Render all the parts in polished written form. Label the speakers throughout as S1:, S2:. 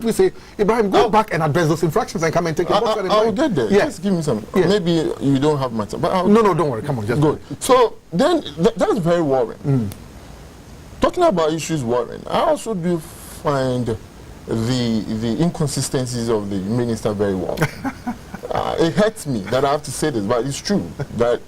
S1: we say, Ibrahim, go back and address those infractions and come and take your box.
S2: I'll get there.
S1: Yeah.
S2: Just give me some.
S1: Yeah.
S2: Maybe you don't have much. But
S1: no, don't worry. Come on, just
S2: go. So then that's very worrying. Talking about issues worrying, I also do find the inconsistencies of the minister very well. It hurts me that I have to say this, but it's true that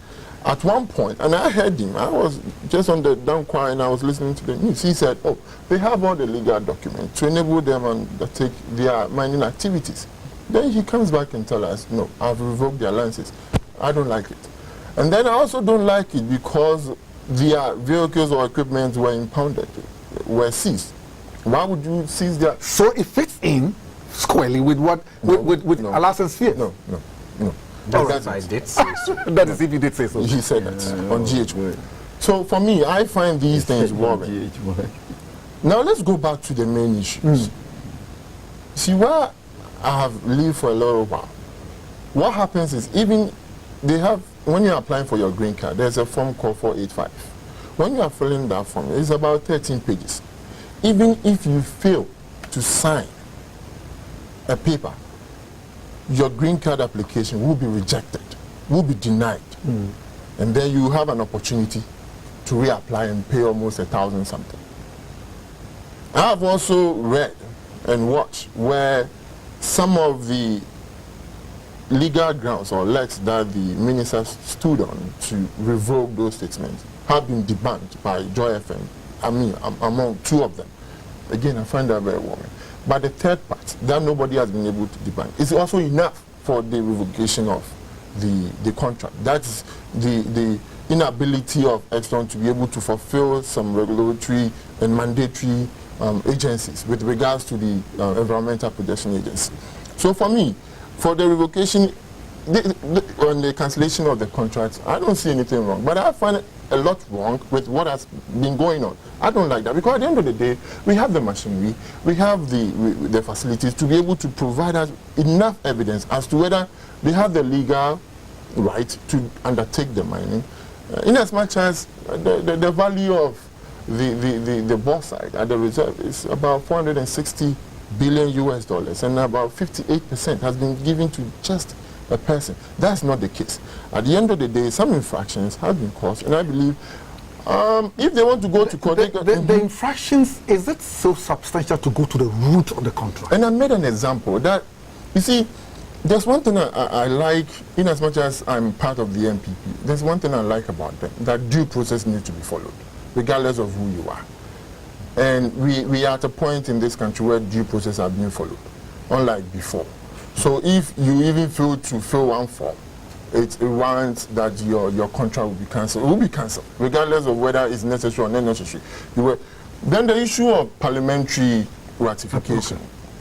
S2: at one point, and I heard him, I was just on the down choir and I was listening to the news. He said, oh, they have all the legal documents to enable them to undertake their mining activities. Then he comes back and tells us, no, I've revoked their licenses. I don't like it. And then I also don't like it because their vehicles or equipment were impounded, were seized. Why would you seize their...
S1: So it fits in squarely with what, with Alasan's fears?
S2: No.
S3: That's I did say so.
S1: That is if you did say so.
S2: He said that on GH1. So for me, I find these things worrying. Now let's go back to the main issues. See, where I have lived for a little while, what happens is even they have, when you're applying for your green card, there's a form called 485. When you are filling that form, it's about 13 pages. Even if you fail to sign a paper, your green card application will be rejected, will be denied. And then you have an opportunity to reapply and pay almost 1,000 something. I have also read and watched where some of the legal grounds or legs that the minister stood on to revoke those statements have been debunked by Joy FM. I mean, among two of them. Again, I find that very worrying. But the third part, that nobody has been able to debunk, is also enough for the revocation of the contract. That's the inability of Exxon to be able to fulfill some regulatory and mandatory agencies with regards to the Environmental Protection Agency. So for me, for the revocation, on the cancellation of the contract, I don't see anything wrong. But I find a lot wrong with what has been going on. I don't like that because at the end of the day, we have the machinery, we have the facilities to be able to provide us enough evidence as to whether they have the legal right to undertake the mining. In as much as the value of the bauxite at the reserve is about $460 billion US, and about 58% has been given to just a person. That's not the case. At the end of the day, some infractions have been caused, and I believe if they want to go to court...
S1: The infractions, is it so substantial to go to the root of the contract?
S2: And I made an example that, you see, there's one thing I like, in as much as I'm part of the NPP, there's one thing I like about them, that due process needs to be followed, regardless of who you are. And we are at a point in this country where due process are being followed, unlike before. So if you even fail to fill one form, it warrants that your contract will be cancelled. It will be cancelled, regardless of whether it's necessary or not necessary. Then the issue of parliamentary ratification.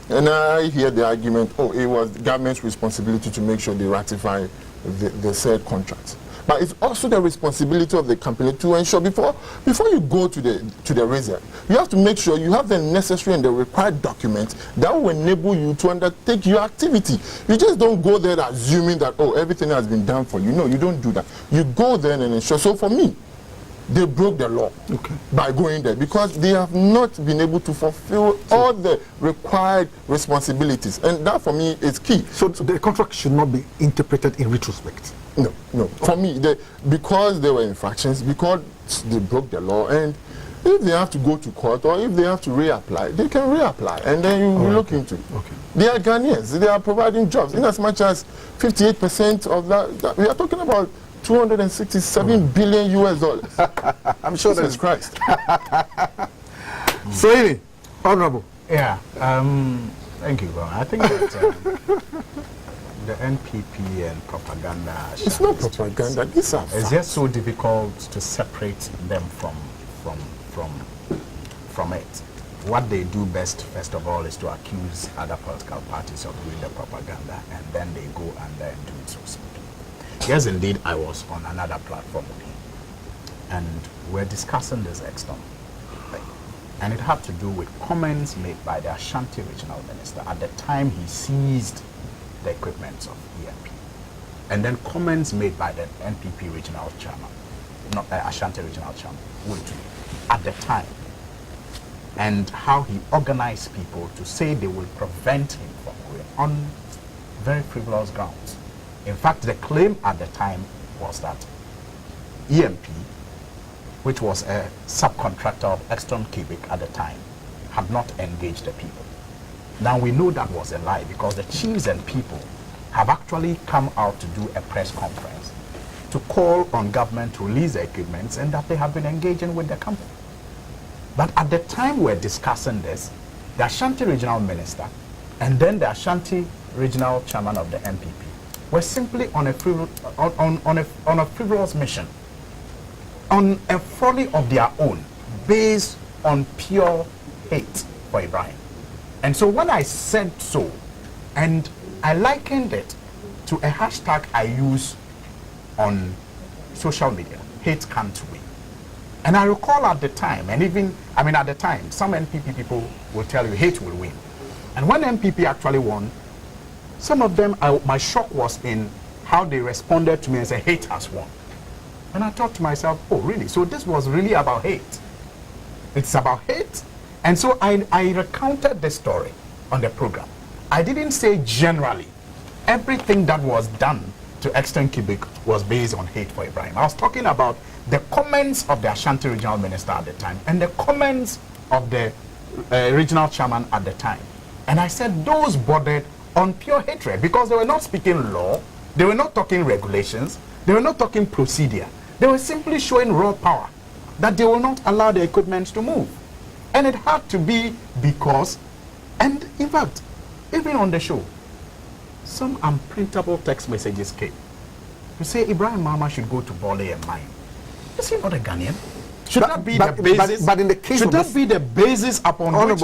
S2: And I hear the argument, oh, it was the government's responsibility to make sure they ratify the said contract. But it's also the responsibility of the company to ensure before you go to the reserve, you have to make sure you have the necessary and the required documents that will enable you to undertake your activity. You just don't go there assuming that, oh, everything has been done for you. No, you don't do that. You go there and ensure. So for me, they broke the law by going there because they have not been able to fulfill all the required responsibilities. And that for me is key.
S1: So the contract should not be interpreted in retrospect.
S2: No. For me, because there were infractions, because they broke the law, and if they have to go to court or if they have to reapply, they can reapply, and then you look into it. They are Ghanaians. They are providing jobs. In as much as 58% of that, we are talking about $267 billion US.
S1: I'm sure
S2: that's Christ.
S1: So, Honorable.
S3: Yeah. Thank you, Ron. I think that the NPP and propaganda.
S2: It's not propaganda. These are
S3: It's just so difficult to separate them from it. What they do best, first of all, is to accuse other political parties of doing the propaganda, and then they go and then do it so simply. Yes, indeed, I was on another platform with him, and we're discussing this Exxon thing, and it had to do with comments made by the Ashanti regional minister at the time he seized the equipment of EMP, and then comments made by the NPP regional chairman, not Ashanti regional chairman, at the time. and how he organized people to say they will prevent him from going on very frivolous grounds. In fact, the claim at the time was that EMP, which was a subcontractor of Exxon Cubic at the time, had not engaged the people. Now we know that was a lie because the chiefs and people have actually come out to do a press conference to call on government to release the equipment and that they have been engaging with the company. But at the time we're discussing this, the Ashanti regional minister and then the Ashanti regional chairman of the NPP were simply on a frivolous mission, on a folly of their own, based on pure hate for Ibrahim. And so when I said so, and I likened it to a hashtag I use on social media, hate can't win. And I recall at the time, and even, at the time, some NPP people will tell you hate will win. And when NPP actually won, some of them, my shock was in how they responded to me and said, hate has won. And I thought to myself, oh, really? So this was really about hate. It's about hate. And so I recounted the story on the program. I didn't say generally everything that was done to Exxon Cubic was based on hate for Ibrahim. I was talking about the comments of the Ashanti regional minister at the time and the comments of the regional chairman at the time. And I said those bordered on pure hatred because they were not speaking law, they were not talking regulations, they were not talking procedure. They were simply showing raw power that they will not allow the equipment to move. And it had to be because, and in fact, even on the show, some unprintable text messages came to say Ibrahim Mahama should go to Bole and mine. Is he not a Ghanaian? Should that be the basis?
S1: But in the case
S3: should
S1: of
S3: that be the basis upon which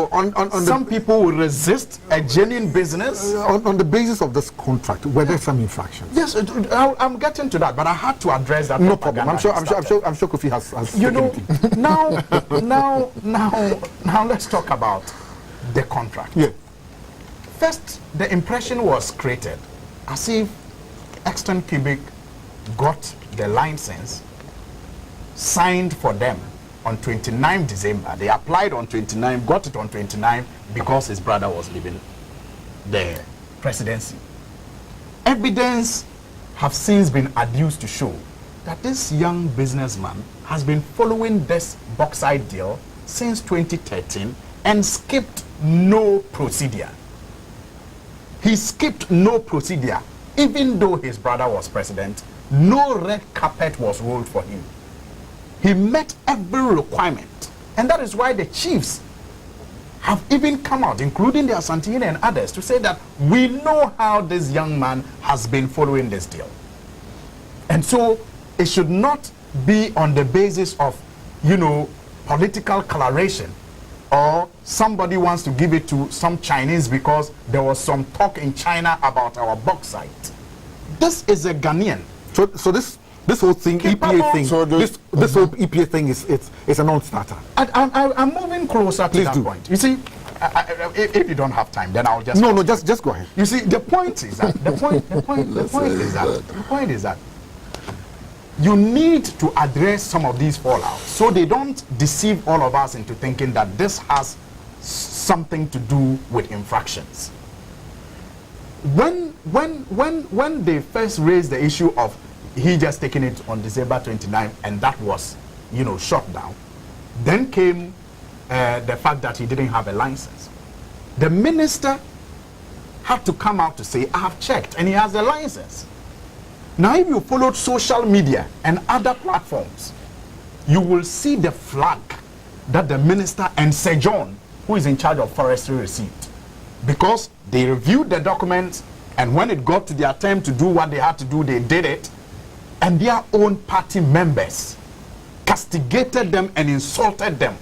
S3: some people will resist a genuine business?
S1: On the basis of this contract, were there some infractions?
S3: Yes, I'm getting to that, but I had to address that.
S1: No problem. I'm sure Kofi has
S3: you know, now let's talk about the contract.
S1: Yeah.
S3: First, the impression was created as if Exxon Cubic got the license signed for them on 29 December. They applied on 29, got it on 29 because his brother was leaving the presidency. Evidence have since been adduced to show that this young businessman has been following this bauxite deal since 2013 and skipped no procedure. He skipped no procedure. Even though his brother was president, no red carpet was rolled for him. He met every requirement. And that is why the chiefs have even come out, including the Asantehene and others, to say that we know how this young man has been following this deal. And so it should not be on the basis of, political coloration, or somebody wants to give it to some Chinese because there was some talk in China about our bauxite. This is a Ghanaian.
S1: So this whole thing, EPA thing,
S2: So
S1: this whole EPA thing is a non-starter.
S3: I'm moving closer to
S1: Please
S3: that
S1: do.
S3: point. You see, if you don't have time, then I'll just
S1: No, just go ahead.
S3: You see, the point is that the point is that you need to address some of these fallouts so they don't deceive all of us into thinking that this has something to do with infractions. When they first raised the issue of he just taking it on December 29 and that was, shut down, then came the fact that he didn't have a license. The minister had to come out to say, I have checked and he has a license. Now, if you followed social media and other platforms, you will see the flag that the minister and Sir John, who is in charge of forestry, received. Because they reviewed the documents, and when it got to their time to do what they had to do, they did it. And their own party members castigated them and insulted them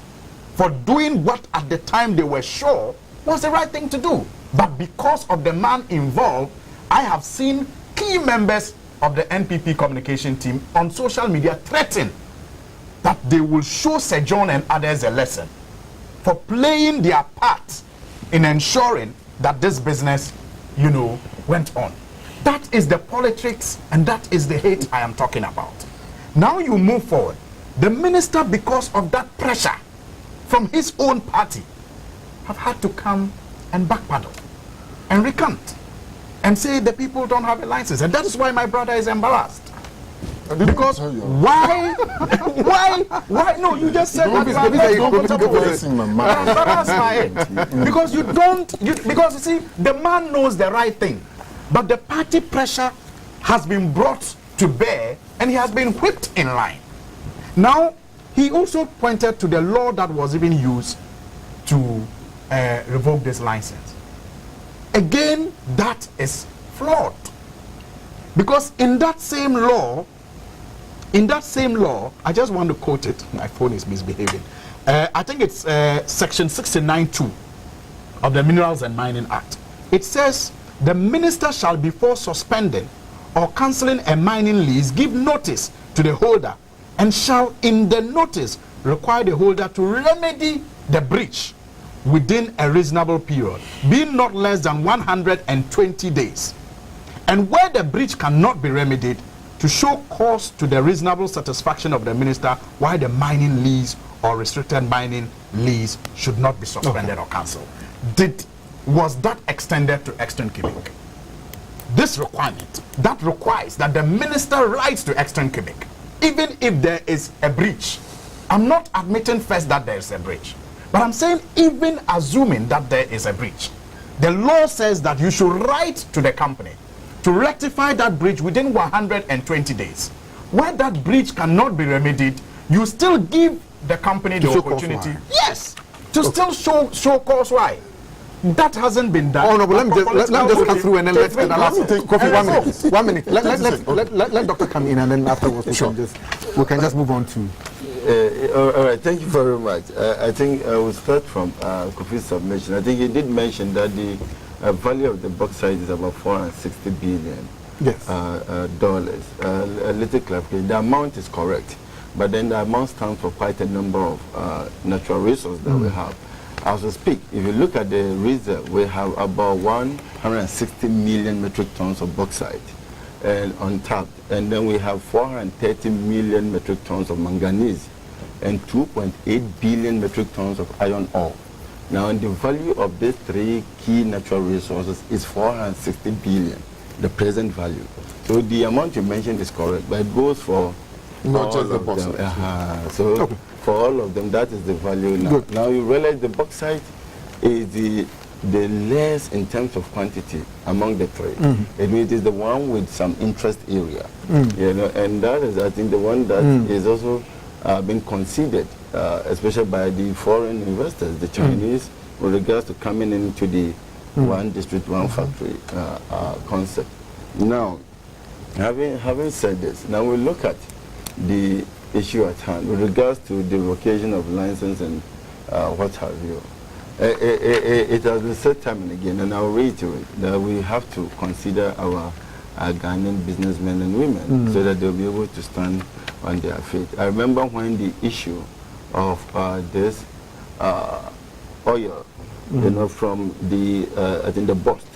S3: for doing what at the time they were sure was the right thing to do. But because of the man involved, I have seen key members of the NPP communication team on social media threaten that they will show Sir John and others a lesson for playing their part in ensuring that this business, went on. That is the politics and that is the hate I am talking about. Now you move forward. The minister, because of that pressure from his own party have had to come and backpedal and recant and say the people don't have a license. And that is why my brother is embarrassed. Because why? Why? No, you just said that. Because you don't. Because you see, the man knows the right thing, but the party pressure has been brought to bear, and he has been whipped in line. Now, he also pointed to the law that was even used to revoke this license. Again, that is flawed, because in that same law, I just want to quote it. My phone is misbehaving. I think it's section 69(2) of the Minerals and Mining Act. It says, the minister shall, before suspending or cancelling a mining lease, give notice to the holder, and shall in the notice require the holder to remedy the breach within a reasonable period, being not less than 120 days. And where the breach cannot be remedied, to show cause to the reasonable satisfaction of the minister why the mining lease or restricted mining lease should not be suspended or cancelled. Was that extended to Exton Quebec? This requirement, that requires that the minister writes to Exton Quebec, even if there is a breach. I'm not admitting first that there is a breach, but I'm saying even assuming that there is a breach, the law says that you should write to the company to rectify that breach within 120 days. Where that breach cannot be remedied, you still give the company the opportunity, yes, to still show cause why. That hasn't been done.
S1: Oh no, but let me just come through and then let's Kofi, 1 minute. Let Doctor come in, and then afterwards we can just move on to.
S4: All right, thank you very much. I think I will start from Kofi's submission. I think he did mention that the value of the bauxite is about $460 billion.
S1: Yes.
S4: Dollars. A little clarification. The amount is correct, but then the amount stands for quite a number of natural resources that we have. As we speak, if you look at the reserve, we have about 160 million metric tons of bauxite and untapped, and then we have 430 million metric tons of manganese and 2.8 billion metric tons of iron ore. Now, and the value of these three key natural resources is 460 billion, the present value. So the amount you mentioned is correct, but it goes for
S2: not just the bauxite.
S4: So for all of them, that is the value now. Good. Now you realize the bauxite is the less in terms of quantity among the three. It means it is the one with some interest area, you know, and that is, I think, the one that is also been considered, especially by the foreign investors, the Chinese, with regards to coming into the one district, one factory concept. Now, having said this, now we look at the issue at hand with regards to the revocation of license and what have you. It has been said time and again, and I'll reiterate that we have to consider our Ghanaian businessmen and women so that they'll be able to stand on their feet. I remember when the issue of this oil, you know, from the I think the bust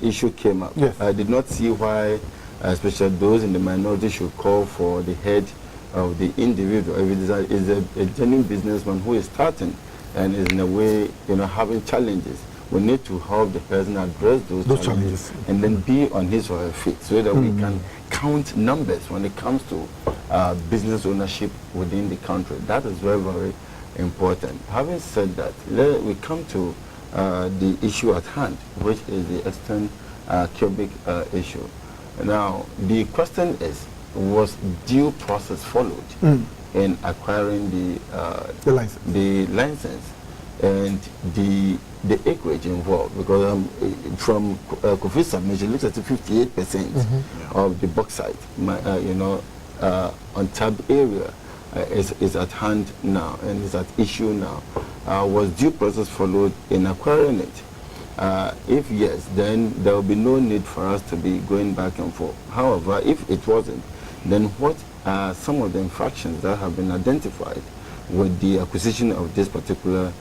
S4: issue came up.
S1: Yes.
S4: I did not see why, especially those in the minority, should call for the head of the individual. If it is a genuine businessman who is starting and is in a way, you know, having challenges, we need to help the person address those challenges and then be on his or her feet so that we can count numbers when it comes to business ownership within the country. That is very, very important. Having said that, we come to the issue at hand, which is the Exton Quebec issue. Now, the question is, was due process followed in acquiring the license and the acreage involved? Because from Kofi's submission, it looks at 58% of the bauxite, you know, untapped area is at hand now and is at issue now. Was due process followed in acquiring it? If yes, then there will be no need for us to be going back and forth. However, if it wasn't, then what are some of the infractions that have been identified with the acquisition of this particular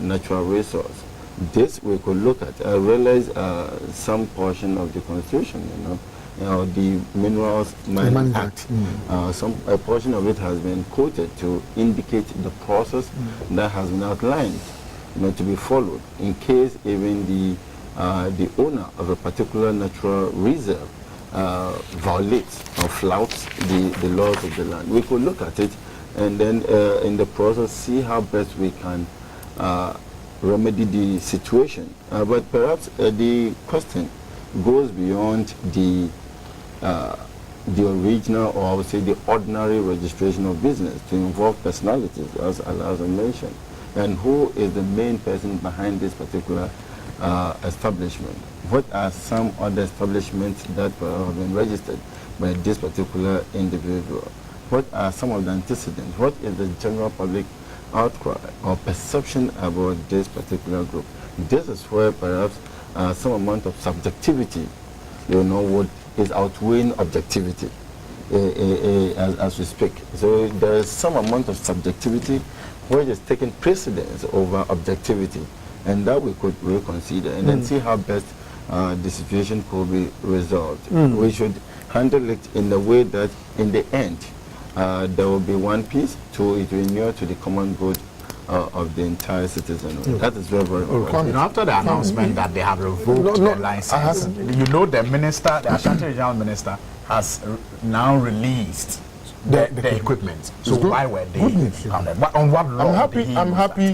S4: natural resource? This we could look at. I realize some portion of the Constitution, you know, the Minerals Mining Act. A portion of it has been quoted to indicate the process that has been outlined, to be followed in case even the owner of a particular natural reserve violates or flouts the laws of the land. We could look at it and then in the process see how best we can remedy the situation. But perhaps the question goes beyond the original, or I would say the ordinary registration of business, to involve personalities, as I mentioned. And who is the main person behind this particular establishment? What are some other establishments that have been registered by this particular individual? What are some of the antecedents? What is the general public outcry or perception about this particular group? This is where perhaps some amount of subjectivity, what is outweighing objectivity as we speak. So there is some amount of subjectivity which is taking precedence over objectivity, and that we could reconsider and then see how best the situation could be resolved. We should handle it in a way that in the end there will be one piece to it will inure to the common good of the entire citizenry. That is very, very important.
S3: After the announcement that they have revoked the license, the minister, the Ashanti Regional Minister, has now released the equipment. So why were they counted? On what law?
S2: I'm happy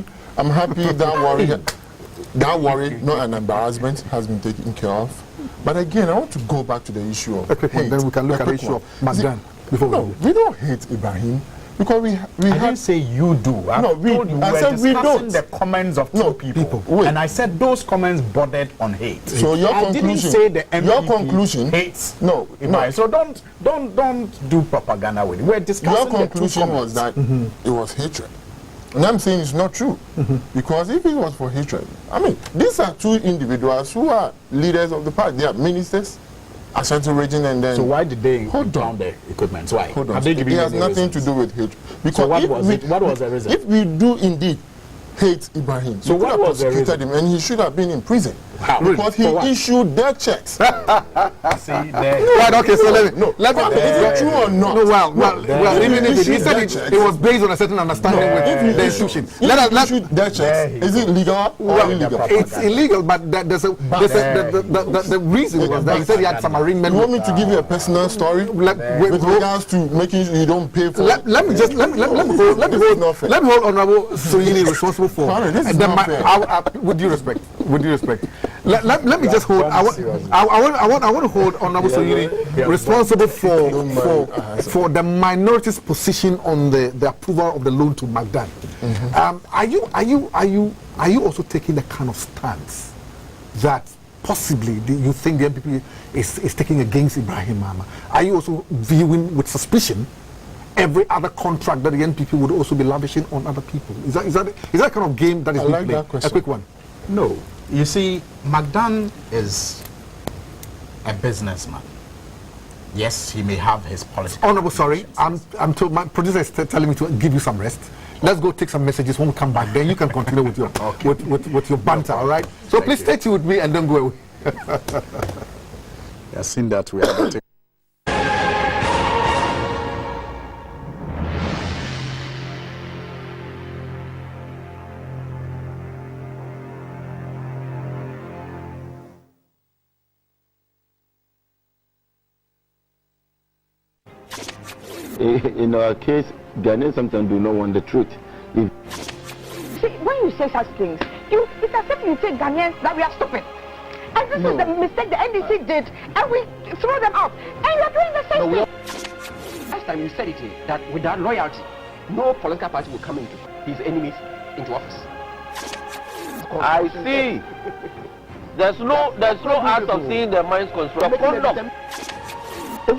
S2: that worry, not an embarrassment, has been taken care of. But again, I want to go back to the issue of hate.
S1: Then we can look at the issue of Magdan.
S2: We don't hate Ibrahim. Because we
S3: I didn't say you do. I said we don't. The comments of two people. And I said those comments bordered on hate.
S2: So your conclusion,
S3: didn't say the MPP
S2: your conclusion
S3: hates.
S2: No.
S3: So don't do propaganda with it. We're discussing.
S2: Your conclusion was that it was hatred. And I'm saying it's not true. Because if it was for hatred, I mean, these are two individuals who are leaders of the party. They are ministers, Ashanti region, and then...
S3: So why did they down the equipment? Why?
S2: Hold on. It has nothing to do with hatred. Because
S3: so what was the reason?
S2: If we do indeed hate Ibrahim,
S3: so what was the reason?
S2: Him, and he should have been in prison.
S3: How?
S2: Because he issued death checks.
S3: See, there.
S1: Right, okay, so let me...
S2: Is it true or not?
S1: No, well, even if he said it was based on a certain understanding with the institution.
S2: Let's issued death checks. Is it legal or illegal?
S1: It's illegal, but the reason was that he said he had some arrangement.
S2: You want me to give you a personal story with regards to making sure you don't pay for it?
S1: Let me hold Honorable Soyini responsible for. With due respect. Let me just hold. I want to hold Honorable Soyini responsible for the minority's position on the approval of the loan to Magdan. Are you also taking the kind of stance that possibly you think the MPP is taking against Ibrahim Mama? Are you also viewing with suspicion every other contract that the NPP would also be lavishing on other people? Is that kind of game that is being played? A quick one.
S3: No. You see, Magdan is a businessman. Yes, he may have his political...
S1: Honorable, sorry, I'm told my producer is telling me to give you some rest. Let's go take some messages. When we come back, then you can continue with your with your banter, all right? So please stay tuned with me and don't go away.
S3: I've seen that we are getting...
S4: In our case, Ghanaians sometimes do not want the truth.
S5: See, when you say such things, it's as if you say Ghanaians that we are stupid. And this is the mistake the NDC did, and we throw them out. And you're doing the same thing.
S6: Last time you said it, that without loyalty, no political party will come into his enemies into office.
S7: I see. There's no act of seeing their minds construct.
S8: If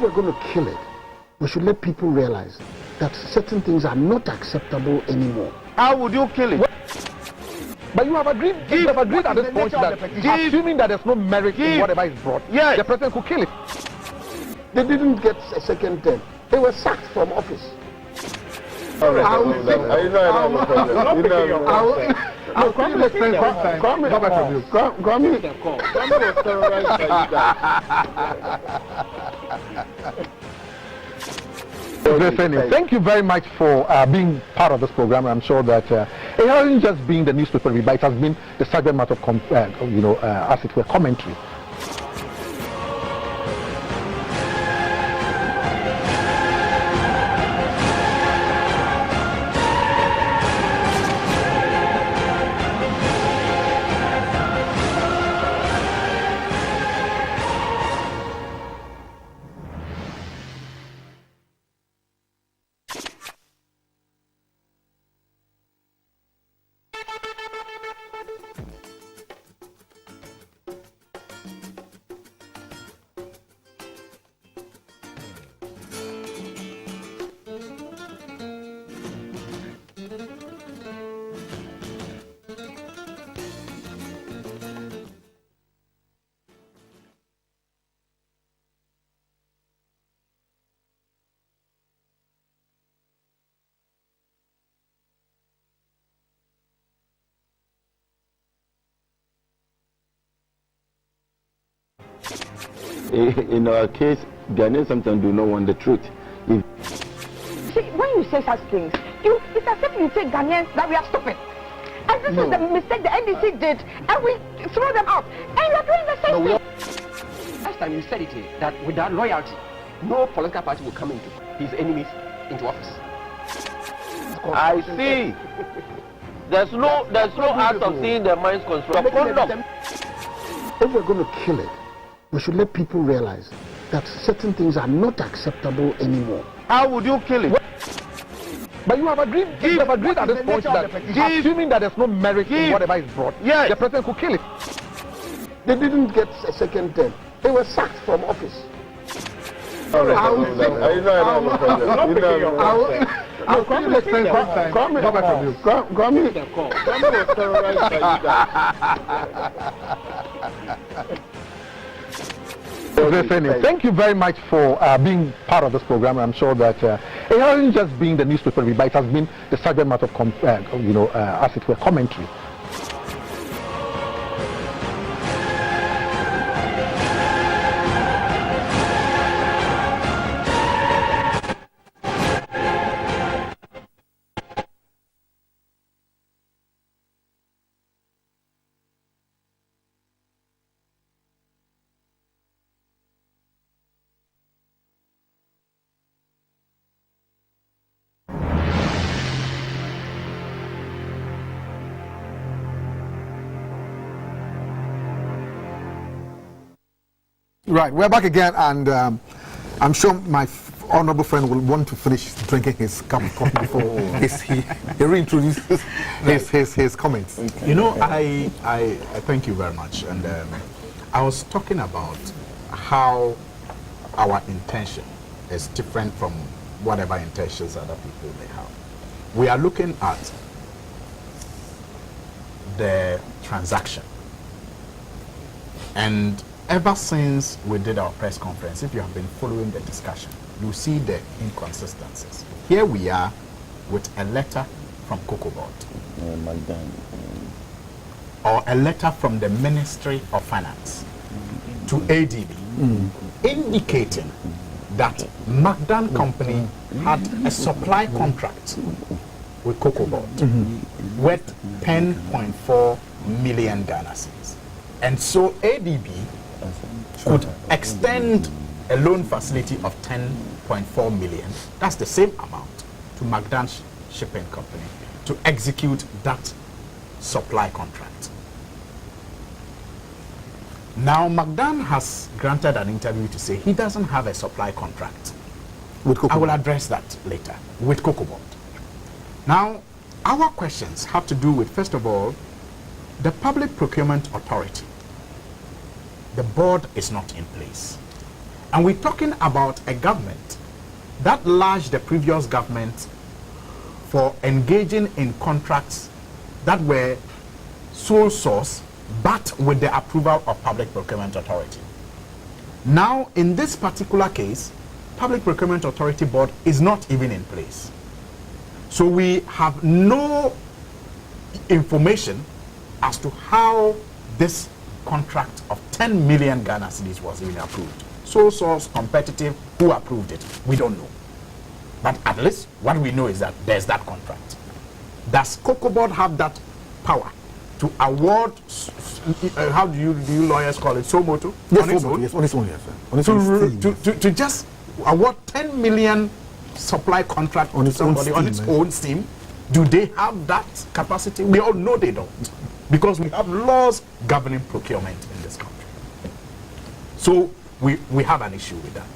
S8: we're going to kill it, we should let people realize that certain things are not acceptable anymore.
S7: How would you kill it?
S1: But you have agreed at this point that assuming that there's no merit in whatever is brought, the president could kill it.
S8: They didn't get a second term. They were sacked from office.
S1: I'll call you make sense one time. Go back from you.
S2: Kwame was terrorized by you guys.
S1: Thank you very much for being part of this program. I'm sure that it hasn't just been the newspaper review, but it has been the subject matter of, as it were, commentary.
S4: In our case, Ghanaians sometimes do not want the truth.
S5: See, when you say such things, it's as if you say Ghanaians that we are stupid. And this is the mistake the NDC did, and we throw them out. And you're doing the same thing.
S6: Last time you said it, that without loyalty, no political party will come into his enemies into office.
S7: I see. There's no act of seeing the minds construct.
S8: If we're going to kill it, we should let people realize that certain things are not acceptable anymore.
S7: How would you kill it?
S1: But you have agreed at this point that assuming that there's no merit in whatever is brought, the president could kill it.
S8: They didn't get a second term. They were sacked from office.
S1: I'll call you make sense one time. Go back from you.
S2: Kwame was terrorized by you guys.
S1: Thank you very much for being part of this program. I'm sure that it hasn't just been the newspaper review, but it has been the subject matter of, as it were, commentary. Right, we're back again, and I'm sure my honorable friend will want to finish drinking his cup of coffee before he reintroduces his comments.
S3: You know, I thank you very much, and I was talking about how our intention is different from whatever intentions other people may have. We are looking at the transaction, and ever since we did our press conference, if you have been following the discussion, you see the inconsistencies. Here we are with a letter from COCOBOD, or a letter from the Ministry of Finance to ADB, indicating that Magdan Company had a supply contract with COCOBOD worth 10.4 million Ghana cedis. And so ADB could extend a loan facility of 10.4 million, that's the same amount, to Magdan Shipping Company to execute that supply contract. Now Magdan has granted an interview to say he doesn't have a supply contract with COCOBOD. I will address that later, with COCOBOD. Now, our questions have to do with, first of all, the Public Procurement Authority. The board is not in place. And we're talking about a government that lodged the previous government for engaging in contracts that were sole source, but with the approval of Public Procurement Authority. Now, in this particular case, Public Procurement Authority Board is not even in place. So we have no information as to how this contract of 10 million Ghana cedis was even approved. Sole source, competitive, who approved it? We don't know. But at least what we know is that there's that contract. Does Cocoa Board have that power to award, how do you lawyers call it, suo motu?
S1: Yes,
S3: on its own?
S1: yes, on its own, yes, sir. On its own
S3: To just award 10 million supply contract
S1: on
S3: to
S1: its own
S3: somebody
S1: steam,
S3: on its own steam? Do they have that capacity? We all know they don't, because we have laws governing procurement in this country. So we have an issue with that.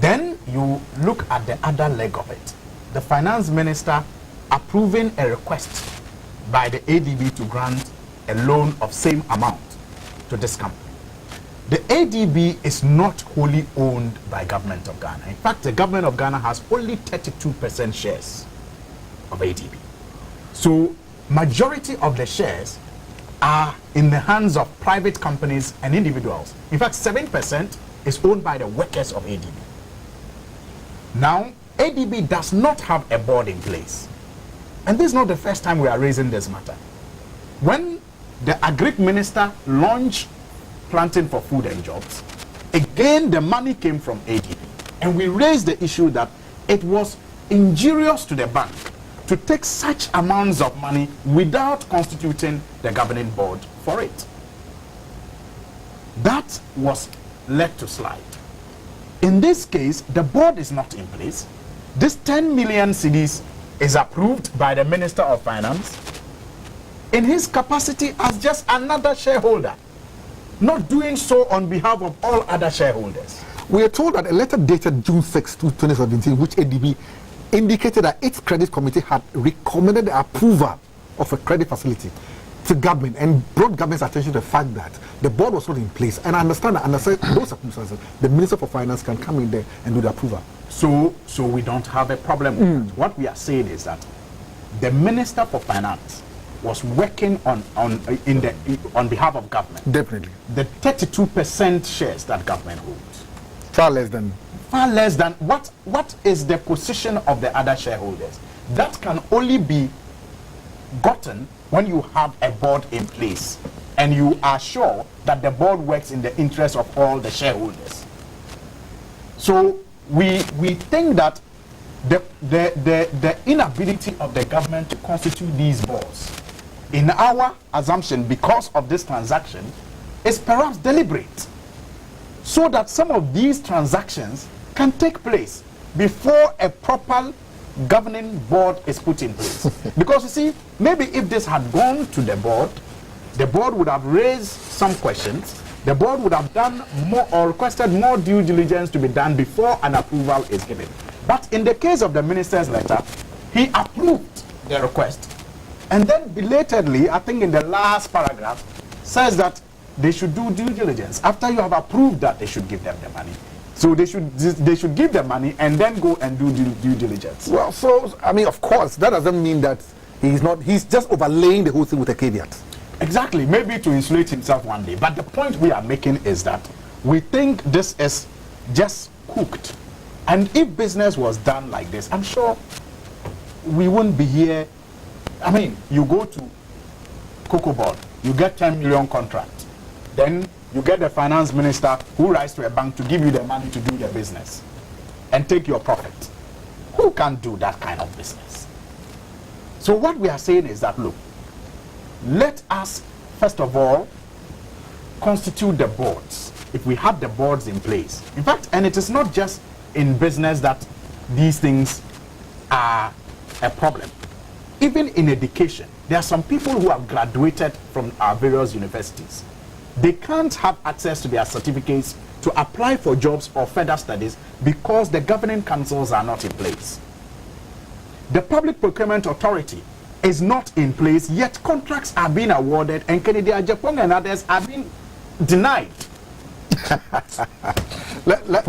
S3: Then you look at the other leg of it. The finance minister approving a request by the ADB to grant a loan of same amount to this company. The ADB is not wholly owned by government of Ghana. In fact, the government of Ghana has only 32% shares of ADB. So majority of the shares are in the hands of private companies and individuals. In fact, 7% is owned by the workers of ADB. Now, ADB does not have a board in place. And this is not the first time we are raising this matter. When the Agric Minister launched Planting for Food and Jobs, again the money came from ADB. And we raised the issue that it was injurious to the bank to take such amounts of money without constituting the governing board for it. That was let to slide. In this case, the board is not in place. This 10 million cedis is approved by the Minister of Finance in his capacity as just another shareholder, not doing so on behalf of all other shareholders.
S1: We are told that a letter dated June 6, 2017, which ADB indicated that its credit committee had recommended the approval of a credit facility to government and brought government's attention to the fact that the board was not in place. And I understand that under those circumstances, the Minister for Finance can come in there and do the approval.
S3: So we don't have a problem with that. What we are saying is that the Minister for Finance was working on behalf of government.
S1: Definitely.
S3: The 32% shares that government holds.
S1: Far less than
S3: what is the position of the other shareholders? That can only be gotten when you have a board in place and you are sure that the board works in the interest of all the shareholders. So we think that the inability of the government to constitute these boards, in our assumption, because of this transaction, is perhaps deliberate, so that some of these transactions can take place before a proper governing board is put in place. Because you see, maybe if this had gone to the board would have raised some questions, the board would have done more or requested more due diligence to be done before an approval is given. But in the case of the minister's letter, he approved the request. And then belatedly, I think in the last paragraph, says that they should do due diligence. After you have approved that, they should give them the money. So they should give the money and then go and do due diligence.
S1: Well, so, I mean, of course, that doesn't mean that he's just overlaying the whole thing with a caveat.
S3: Exactly, maybe to insulate himself one day. But the point we are making is that we think this is just cooked. And if business was done like this, I'm sure we wouldn't be here. I mean, you go to Cocoa Board, you get 10 million contract. Then you get the finance minister who writes to a bank to give you the money to do the business and take your profit. Who can do that kind of business? So what we are saying is that, look, let us, first of all, constitute the boards. If we have the boards in place. In fact, and it is not just in business that these things are a problem. Even in education, there are some people who have graduated from our various universities. They can't have access to their certificates to apply for jobs or further studies because the governing councils are not in place. The Public Procurement Authority is not in place, yet contracts are being awarded and Kennedy Agyapong and others are being denied.
S1: Let them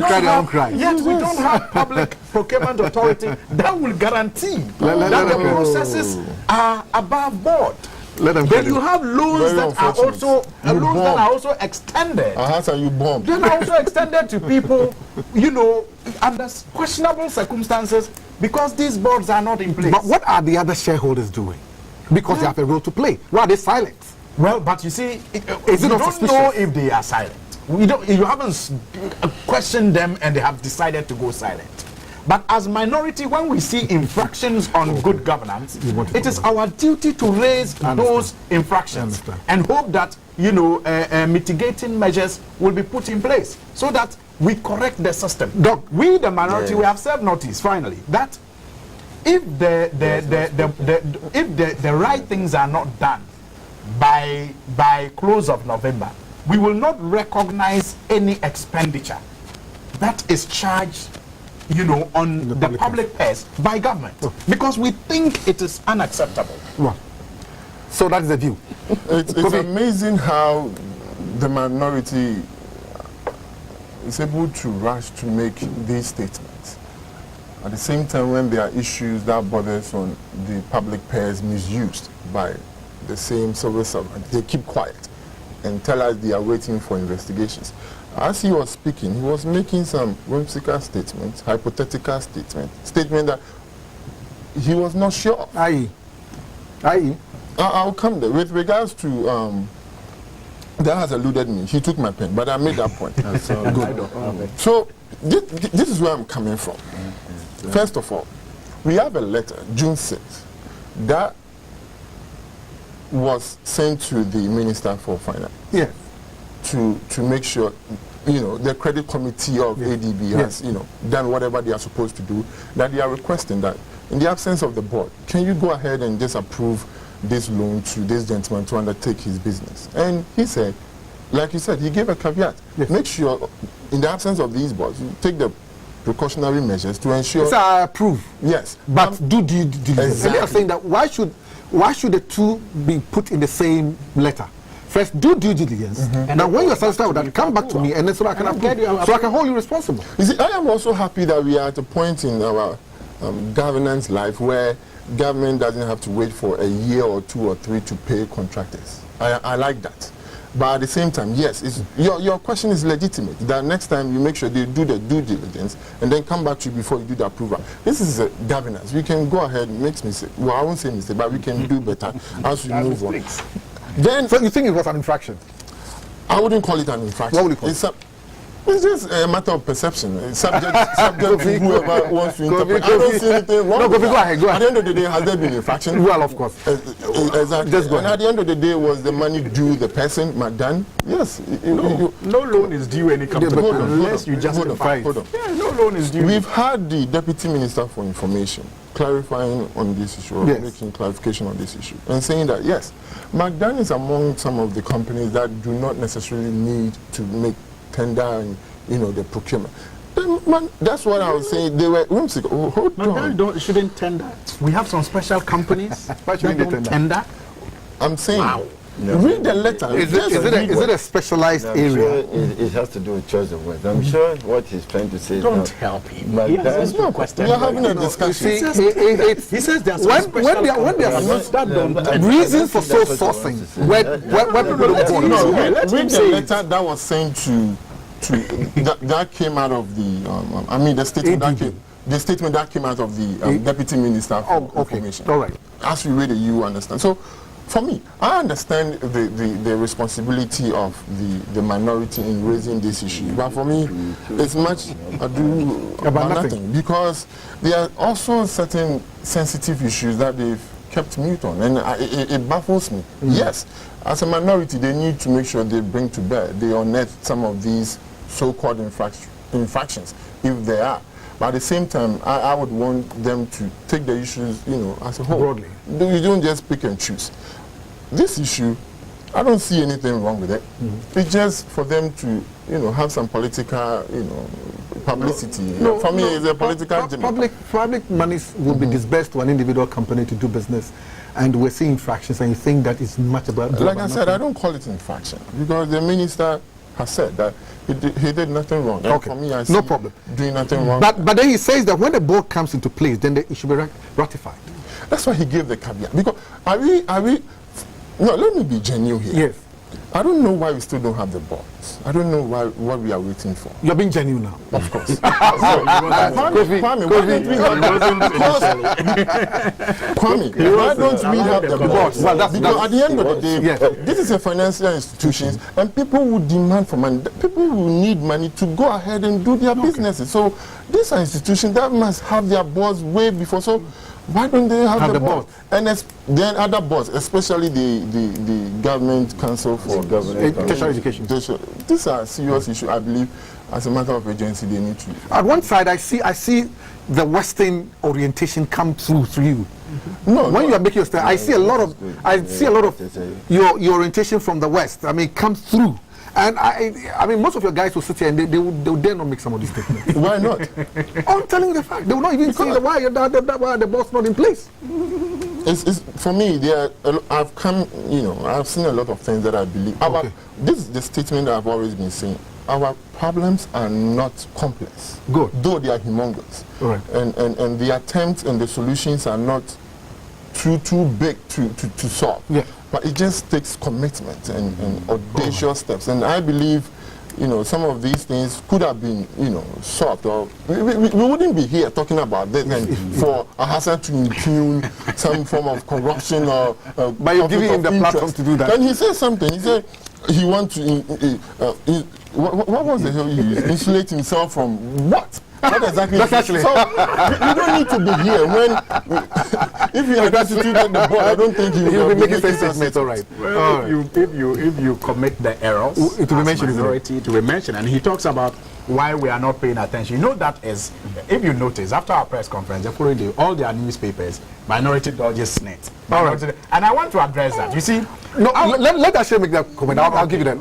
S1: cry their own cry.
S3: Yet we don't have Public Procurement Authority that will guarantee that the processes are above board. Then you have loans that are also extended.
S2: So you bomb.
S3: Then also extended to people, under questionable circumstances, because these boards are not in place.
S1: But what are the other shareholders doing? Because they have a role to play. Why are they silent?
S3: Well, but you see,
S1: Is it
S3: you
S1: not
S3: don't
S1: suspicious?
S3: know if they are silent. You haven't questioned them and they have decided to go silent. But as minority, when we see infractions on good governance, it is our duty to raise those infractions and hope that, you know, mitigating measures will be put in place so that we correct the system.
S1: Doc,
S3: we, the minority, we have served notice, finally, that if the right things are not done by close of November, we will not recognize any expenditure that is charged, you know, on the public purse by government, because we think it is unacceptable.
S1: Well, so that's the view.
S2: It's amazing how the minority is able to rush to make these statements. At the same time, when there are issues that bothers on the public purse misused by the same civil servant, they keep quiet and tell us they are waiting for investigations. As he was speaking, he was making some whimsical statements, hypothetical statements that he was not sure of. I'll come there. With regards to, that has eluded me. He took my pen, but I made that point. Good. So, this is where I'm coming from. First of all, we have a letter, June 6th, that was sent to the Minister for Finance.
S1: Yes.
S2: To make sure, you know, the credit committee of ADB has, you know, done whatever they are supposed to do, that they are requesting that in the absence of the board, can you go ahead and just approve this loan to this gentleman to undertake his business? And he said, like you said, he gave a caveat. Yes. Make sure, in the absence of these boards, you take the precautionary measures to ensure.
S1: Yes, I approve.
S2: Yes.
S1: But do due diligence.
S2: Exactly.
S1: And they are saying that why should the two be put in the same letter? First, do due diligence. And now, when you're satisfied with that, come back to me, and then so I can so I can hold you responsible.
S2: You see, I am also happy that we are at a point in our governance life where government doesn't have to wait for a year or 2 or 3 to pay contractors. I like that. But at the same time, yes, your question is legitimate. That next time you make sure they do the due diligence and then come back to you before you do the approval. This is a governance. We can go ahead and make mistakes. Well, I won't say mistake, but we can do better as we move on. Then,
S1: so you think it was an infraction?
S2: I wouldn't call it an infraction.
S1: What would you call it?
S2: It's just a matter of perception. Subject to whoever wants to interpret. I don't see anything wrong.
S1: No, go ahead.
S2: At the end of the day, has there been infraction?
S1: Well, of course.
S2: Exactly.
S1: Just go
S2: and at the end of the day, was the money due the person, Magdan? Yes.
S3: No loan is due any company unless you justify it.
S2: Hold on.
S3: Yeah, no loan is due.
S2: We've had the Deputy Minister for Information clarifying on this issue, or making clarification on this issue, and saying that, yes, Magdan is among some of the companies that do not necessarily need to make tender and, you know, the procurement. That's what I was saying. They were whimsical. Oh, hold on.
S3: Shouldn't tender. We have some special companies that don't tender.
S2: I'm saying,
S3: wow.
S4: No.
S2: Read the letter.
S1: Is it a specialized area?
S4: Sure it has to do with choice of words. I'm sure what he's trying to say
S3: don't
S4: is
S3: help him.
S4: But
S3: That's no question.
S2: We are having a discussion.
S1: He says there's when there are reasons for sole sourcing.
S2: Read the letter that was sent to that came out of the the statement that came out of the Deputy Minister for Information.
S1: All right.
S2: As we read it, you understand. So, for me, I understand the responsibility of the minority in raising this issue. But for me, it's much ado about nothing. Because there are also certain sensitive issues that they've kept mute on. And it baffles me. Yes, as a minority, they need to make sure they bring to bear, they unearth some of these so-called infractions, if they are. But at the same time, I would want them to take the issues, you know, as a whole. Broadly. You don't just pick and choose. This issue, I don't see anything wrong with it. It's just for them to, you know, have some political, you know, publicity. For me, it's a political...
S1: Public monies will be disbursed to an individual company to do business, and we're seeing infractions, and you think that is much about...
S2: Like I said, I don't call it infraction, because the minister has said that he did nothing wrong.
S1: Okay,
S2: for me, I see
S1: no problem.
S2: Doing nothing wrong.
S1: But then he says that when the board comes into place, then it should be ratified.
S2: That's why he gave the caveat. Because are we? No, let me be genuine here.
S1: Yes.
S2: I don't know why we still don't have the boards. I don't know what we are waiting for.
S1: You're being genuine now.
S2: Of course. Kwame, why don't we have the boards?
S1: Well,
S2: because at the end of the day, this is a financial institution, and people will demand for money. People will need money to go ahead and do their businesses. So these are institutions that must have their boards way before. So why don't they have the board? And then other boards, especially the government council for
S1: tertiary education.
S2: These are serious issues. I believe, as a matter of urgency, they need to.
S1: At one side, I see the Western orientation come through you.
S2: No,
S1: when you are making your stand, I see a lot of your orientation from the West. I mean, comes through. And I mean, most of your guys will sit here and they will dare not make some of these statements.
S2: Why not?
S1: I'm telling you the fact. They will not even say why the boss not in place.
S2: It's for me. I've seen a lot of things that I believe. This is the statement that I've always been saying. Our problems are not complex.
S1: Good.
S2: Though they are humongous.
S1: Right.
S2: And the attempts and the solutions are not too big to solve.
S1: Yeah.
S2: But it just takes commitment and audacious steps. And I believe, some of these things could have been, solved. Or we wouldn't be here talking about this and for a hazard to impugn some form of corruption or
S1: but you're giving him the platform to do that.
S2: And he said something. He said he wants to, what was the hell he used? Insulate himself from what? Not exactly.
S1: That's actually.
S2: So you don't need to be here when. If you had constituted the board, I don't think you
S1: will be making statements. All right.
S3: Well, if you commit the errors,
S1: it will be mentioned.
S3: Minority, it will be mentioned, and he talks about why we are not paying attention. That is, if you notice, after our press conference, the following day, all their newspapers, minority dodges snit.
S1: All right.
S3: And I want to address that. You see,
S1: no, let us make that comment. I'll give you that.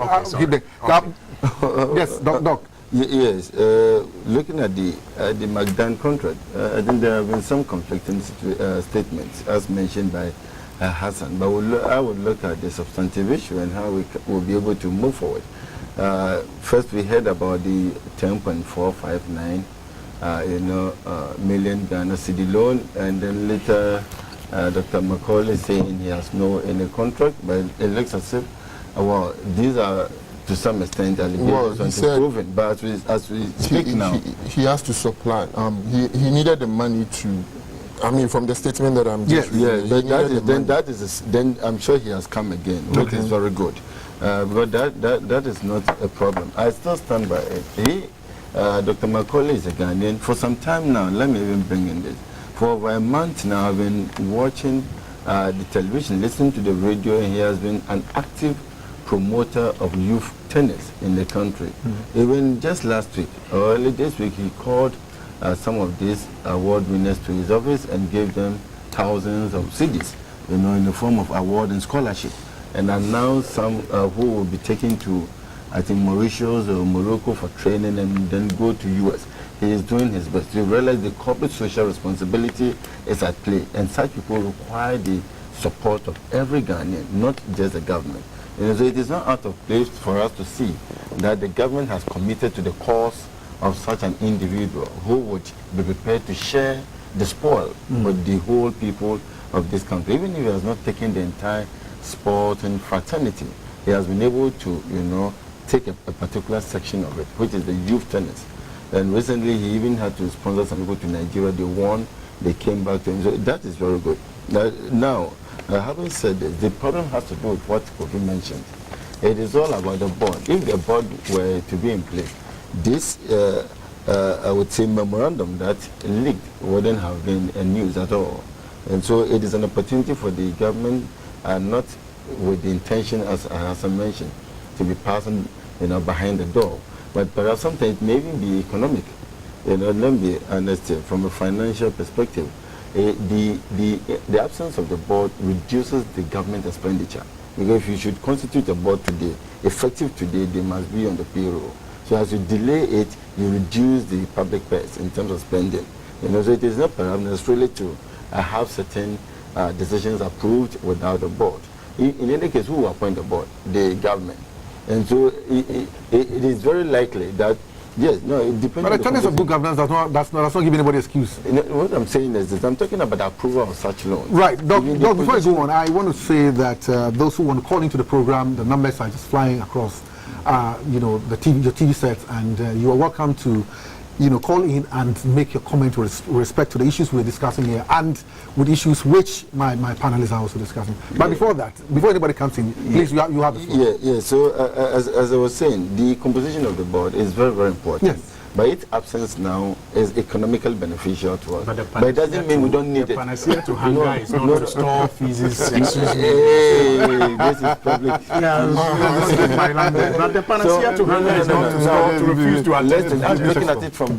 S1: Yes, Doc.
S4: Yes, looking at the McDan contract, I think there have been some conflicting statements, as mentioned by Hassan. But I would look at the substantive issue and how we will be able to move forward. First, we heard about the 10.459, million Ghana cedi loan, and then later Dr. Macaulay saying he has no any contract. But it looks as if, these are, to some extent, allegations proven, but as we speak now,
S2: he has to supply. He needed the money to. I mean, from the statement that I'm just reading,
S4: then I'm sure he has come again, which is very good. But that is not a problem. I still stand by it. Dr. Macaulay is a Ghanaian. For some time now, let me even bring in this. For over a month now, I've been watching the television, listening to the radio, and he has been an active promoter of youth tennis in the country. Even just last week, or early this week, he called some of these award winners to his office and gave them thousands of cedis, in the form of award and scholarship, and announced some who will be taken to, I think, Mauritius or Morocco for training and then go to US. He is doing his best. You realize the corporate social responsibility is at play, and such people require the support of every Ghanaian, not just the government. So it is not out of place for us to see that the government has committed to the cause of such an individual who would be prepared to share the spoil with the whole people of this country. Even if he has not taken the entire sport and fraternity, he has been able to, take a particular section of it, which is the youth tennis. And recently he even had to sponsor some people to Nigeria. They won, they came back to him. So that is very good. Now, having said this, the problem has to do with what Kofi mentioned. It is all about the board. If the board were to be in place, this, I would say, memorandum that leaked wouldn't have been news at all. And so it is an opportunity for the government, not with the intention, as I mentioned, to be passing, behind the door. But perhaps sometimes it may even be economic. Let me be honest here, from a financial perspective. The absence of the board reduces the government expenditure. Because if you should constitute a board today, effective today, they must be on the payroll. So as you delay it, you reduce the public purse in terms of spending. So it is not perhaps necessarily to have certain decisions approved without a board. In any case, who will appoint the board? The government. And so it is very likely that Yes, no, it depends.
S1: But the tenets of good governance does not give anybody excuse.
S4: You know, what I'm saying is that I'm talking about the approval of such loans.
S1: Right, Doc, before I go on, I want to say that those who want to call into the program, the numbers are just flying across, you know, your TV sets, and you are welcome to, you know, call in and make your comment with respect to the issues we're discussing here, and with issues which my panelists are also discussing. But before that, before anybody comes in, please, you have the floor.
S4: Yeah. So as I was saying, the composition of the board is very, very important.
S1: Yes.
S4: But its absence now is economically beneficial to us. But it doesn't mean we don't need
S3: the
S4: it.
S3: panacea to hunger is not to store feces.
S4: This is public.
S3: But the panacea to hunger is not to store, to refuse to attend.
S4: I'm looking at it from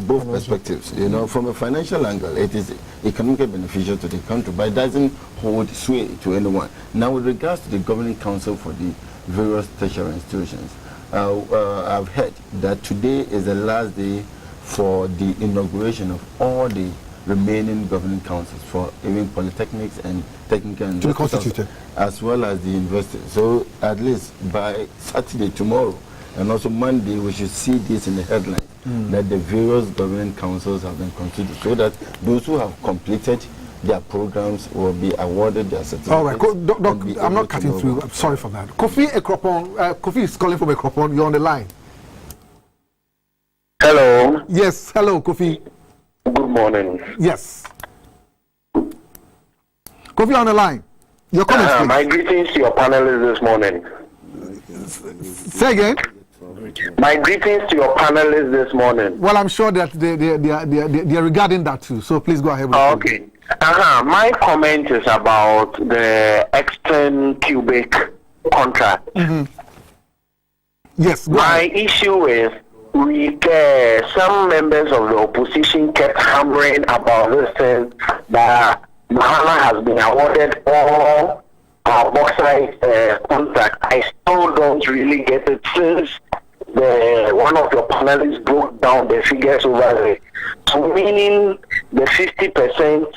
S4: both perspectives. You know, from a financial angle, it is economically beneficial to the country, but it doesn't hold sway to anyone. Now, with regards to the governing council for the various tertiary institutions, I've heard that today is the last day for the inauguration of all the remaining governing councils for even polytechnics and technical and
S1: to be constituted,
S4: as well as the university. So at least by Saturday, tomorrow, and also Monday, we should see this in the headline that the various governing councils have been constituted, so that those who have completed their programs will be awarded their certificates.
S1: All right, Doc, I'm not cutting through. I'm sorry for that. Kofi Ekropon, Kofi is calling from Ekropon. You're on the line.
S9: Hello.
S1: Yes, hello, Kofi.
S9: Good morning.
S1: Yes. Kofi on the line. Your comments,
S9: my greetings to your panelists this morning.
S1: Say again.
S9: My greetings to your panelists this morning.
S1: Well, I'm sure that they are regarding that too. So please go ahead with
S9: okay. My comment is about the Exxon Cubic contract.
S1: Yes.
S9: My issue is some members of the opposition kept hammering about this thing that Mahama has been awarded all our bauxite contract. I still don't really get it since one of your panelists broke down the figures over there. So meaning the 50%.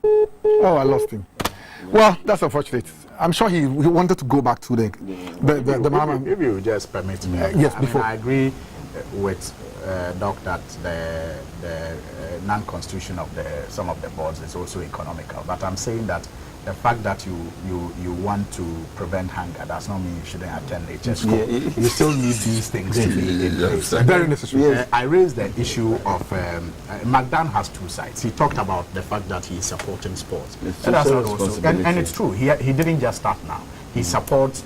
S1: Oh, I lost him. Well, that's unfortunate. I'm sure he wanted to go back to the Mahama.
S3: If you just permit me.
S1: Yes, before.
S3: I agree with Doc that the non-constitution of some of the boards is also economical. But I'm saying that the fact that you want to prevent hunger does not mean you shouldn't attend HS school. You still need these things to be in place.
S1: Very necessary.
S3: I raised the issue of McDan has two sides. He talked about the fact that he's supporting sports. And that's not also, and it's true. He didn't just start now. He supports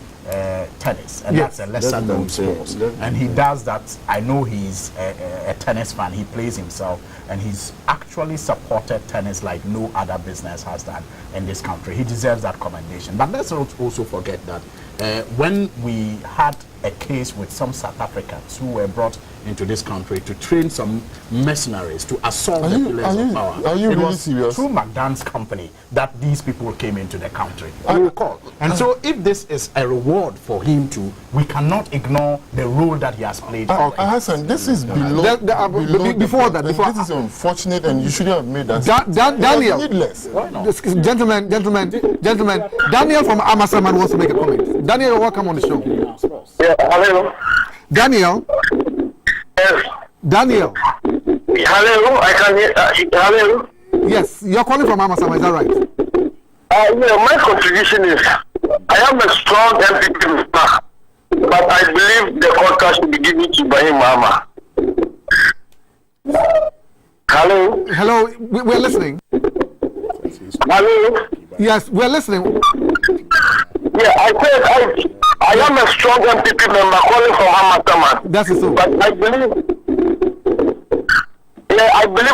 S3: tennis, and that's a lesser known sport. And he does that. I know he's a tennis fan. He plays himself, and he's actually supported tennis like no other business has done in this country. He deserves that commendation. But let's not also forget that when we had a case with some South Africans who were brought into this country to train some mercenaries to assault the pillars of power.
S2: Are you really serious?
S3: Through McDonald's company that these people came into the country. You recall. And so if this is a reward for him we cannot ignore the role that he has played.
S2: Hassan, this is below,
S1: before that.
S2: This is unfortunate, and you shouldn't have made that.
S1: Daniel,
S2: needless.
S1: Gentlemen, Daniel from Amasaman wants to make a comment. Daniel, welcome on the show.
S9: Yeah, hello.
S1: Daniel.
S9: Yes.
S1: Daniel.
S9: Hello, I can hear. Hello.
S1: Yes, you're calling from Amasaman, is that right?
S9: Yeah, my contribution is I am a strong MPP member, but I believe the contract should be given to Ibrahim Mahama. Hello.
S1: Hello, we're listening.
S9: Hello.
S1: Yes, we're listening.
S9: Yeah, I said I am a strong MPP member calling from Amasaman.
S1: That's so.
S9: But I believe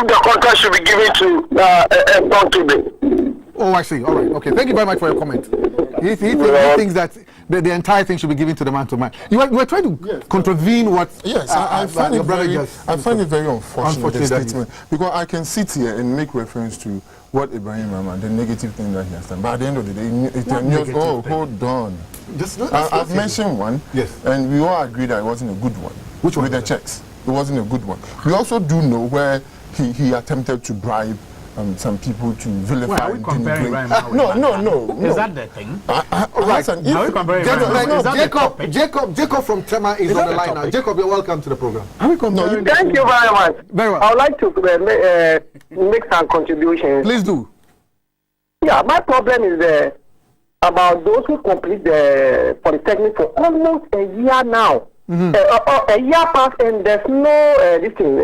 S9: the contract should be given to Tonkibe.
S1: Oh, I see. All right. Okay. Thank you very much for your comment. He thinks that the entire thing should be given to the man to man. You were trying to contravene what?
S2: Yes, I find it very unfortunate the statement, because I can sit here and make reference to what Ibrahim Mahama, the negative thing that he has done. But at the end of the day, hold on. I've mentioned one,
S1: yes,
S2: and we all agree that it wasn't a good one.
S1: Which one?
S2: With the checks, it wasn't a good one. We also do know where he attempted to bribe some people to vilify.
S3: Well, are we comparing Ibrahim Mama with
S2: No.
S3: Is that the thing?
S2: Right.
S3: Are we comparing Ibrahim Mama?
S1: Jacob from Tema is on the line now. Jacob, you're welcome to the program.
S9: Thank you very much.
S1: Very well.
S9: I would like to make some contributions.
S1: Please do.
S9: Yeah, my problem is about those who complete the polytechnic for almost a year now. A year passed and there's no this thing.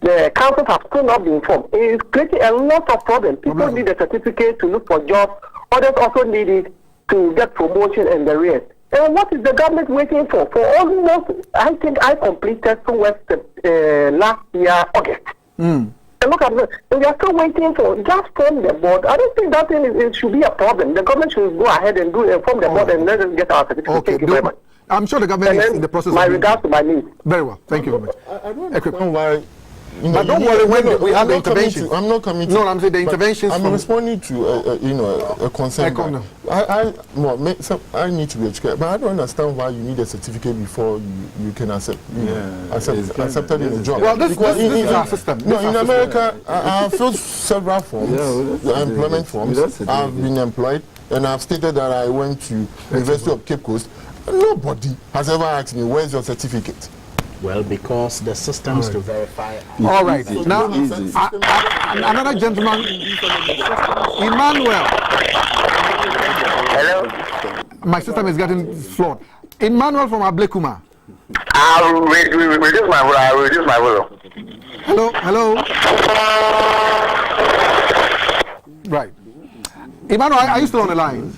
S9: The councils have still not been informed. It's creating a lot of problems. People need a certificate to look for jobs. Others also need it to get promotion and the rest. And what is the government waiting for? For almost, I think I completed somewhere last year, August. And look at this. We are still waiting for just form the board. I don't think that thing it should be a problem. The government should go ahead and form the board and let us get our certificate.
S1: Okay.
S9: Thank you very much.
S1: I'm sure the government is in the process.
S9: My regards to my niece.
S1: Very well. Thank you very much.
S2: I don't understand why.
S1: But don't worry when we have the intervention.
S2: I'm not coming to.
S1: No, I'm saying the interventions.
S2: I'm responding to a concern. I need to be educated, but I don't understand why you need a certificate before you can accepted in a job.
S1: Well, this is our system.
S2: No, in America, I have filled several forms, employment forms. I've been employed, and I've stated that I went to University of Cape Coast. Nobody has ever asked me, where's your certificate?
S3: Well, because the systems to verify.
S1: All right. Now, another gentleman, Emmanuel.
S9: Hello?
S1: My system is getting flawed. Emmanuel from Ablekuma.
S9: I'll reduce my volume.
S1: Hello? Right. Emmanuel, are you still on the line?